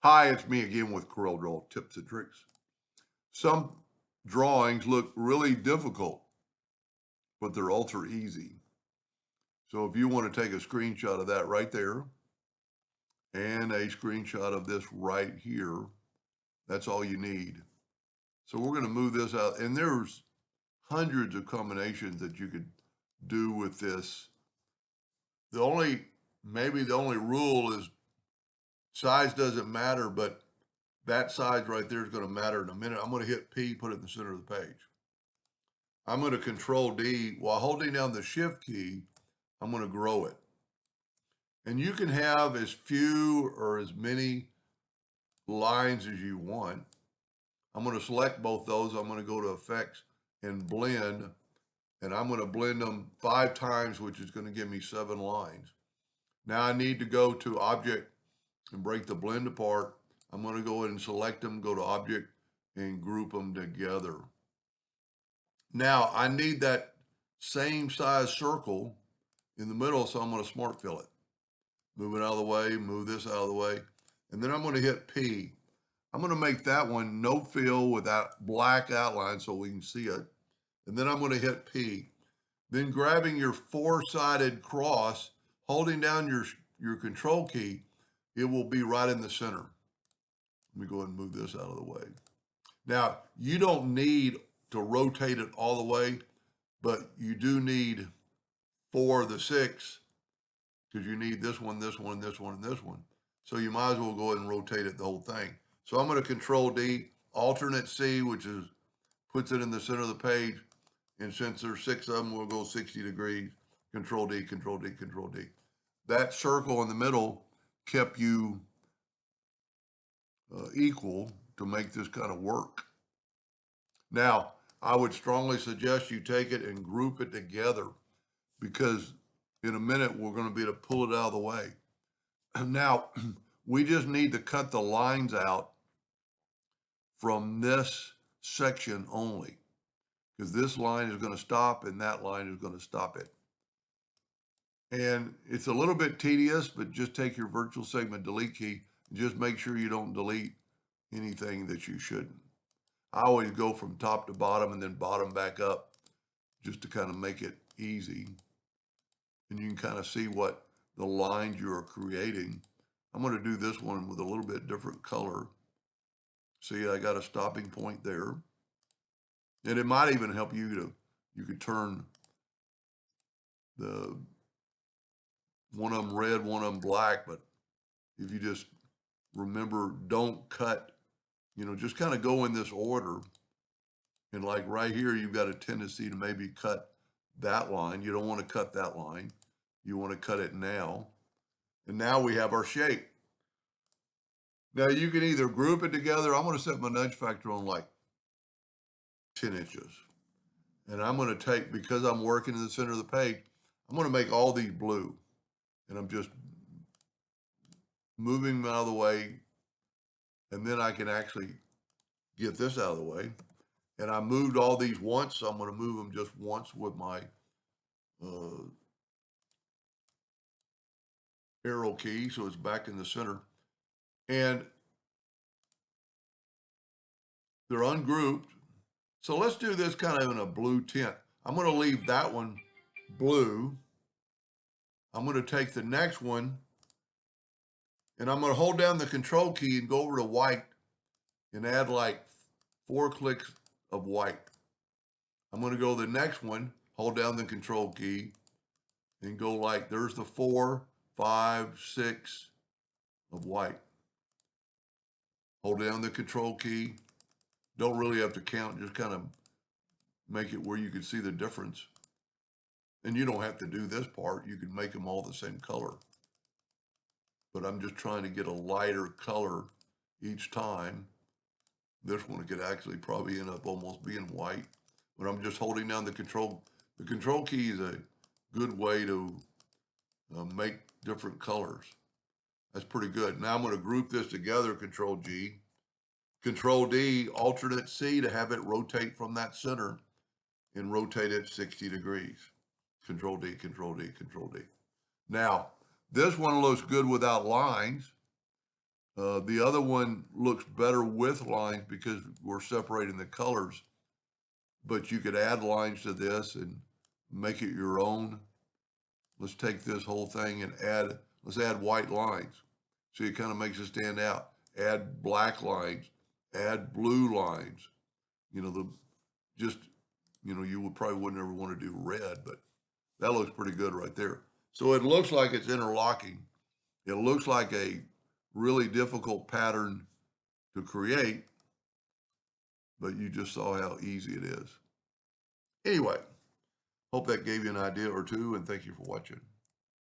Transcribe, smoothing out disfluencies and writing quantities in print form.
Hi, it's me again with Corel Draw Tips and Tricks. Some drawings look really difficult, but they're ultra easy. So if you want to take a screenshot of that right there and a screenshot of this right here, that's all you need. So we're going to move this out, and there's hundreds of combinations that you could do with this. Maybe the only rule is size doesn't matter, but that size right there is going to matter in a minute. I'm going to hit P, put it in the center of the page. I'm going to Control D. While holding down the Shift key, I'm going to grow it. And you can have as few or as many lines as you want. I'm going to select both those. I'm going to go to Effects and Blend. And I'm going to blend them 5 times, which is going to give me 7 lines. Now I need to go to Object and break the blend apart. I'm going to go ahead and select them, go to Object, and group them together. Now I need that same size circle in the middle, so I'm going to smart fill it. Move it out of the way, move this out of the way, and then I'm going to hit P. I'm going to make that one no fill with that black outline so we can see it. And then I'm going to hit P. Then grabbing your 4-sided cross, holding down your control key, it will be right in the center. Let me go ahead and move this out of the way. Now, you don't need to rotate it all the way, but you do need 4 of the 6 because you need this one, this one, this one, and this one. So you might as well go ahead and rotate it the whole thing. So I'm going to Control D, alternate C, which is puts it in the center of the page. And since there's 6 of them, we'll go 60 degrees. Control D, Control D, Control D. That circle in the middle kept you equal to make this kind of work. Now, I would strongly suggest you take it and group it together because in a minute we're going to be able to pull it out of the way. Now, we just need to cut the lines out from this section only because this line is going to stop and that line is going to stop it. And it's a little bit tedious, but just take your virtual segment delete key and just make sure you don't delete anything that you shouldn't. I always go from top to bottom and then bottom back up just to kind of make it easy. And you can kind of see what the lines you are creating. I'm going to do this one with a little bit different color. See, I got a stopping point there. And it might even help you could turn the one of them red, one of them black, but if you just remember, don't cut, just kind of go in this order. And like right here, you've got a tendency to maybe cut that line. You don't want to cut that line. You want to cut it now. And now we have our shape. Now you can either group it together. I'm going to set my nudge factor on like 10 inches. And I'm going to take, because I'm working in the center of the page, I'm going to make all these blue. And I'm just moving them out of the way. And then I can actually get this out of the way. And I moved all these once, so I'm going to move them just once with my arrow key, so it's back in the center. And they're ungrouped. So let's do this kind of in a blue tint. I'm going to leave that one blue. I'm going to take the next one, and I'm going to hold down the control key and go over to white and add like 4 clicks of white. I'm going to go to the next one, hold down the control key, and go like, there's the 4, 5, 6 of white. Hold down the control key. Don't really have to count, just kind of make it where you can see the difference. And you don't have to do this part. You can make them all the same color. But I'm just trying to get a lighter color each time. This one could actually probably end up almost being white. But I'm just holding down the control. The control key is a good way to make different colors. That's pretty good. Now I'm going to group this together, Control G. Control D, alternate C to have it rotate from that center and rotate it 60 degrees. Control D, Control D, Control D. Now, this one looks good without lines. The other one looks better with lines because we're separating the colors, but you could add lines to this and make it your own. Let's take this whole thing and let's add white lines. So it kind of makes it stand out. Add black lines, add blue lines. You know, just, you would probably wouldn't ever want to do red, but that looks pretty good right there. So it looks like it's interlocking. It looks like a really difficult pattern to create, but you just saw how easy it is. Anyway, hope that gave you an idea or two, and thank you for watching.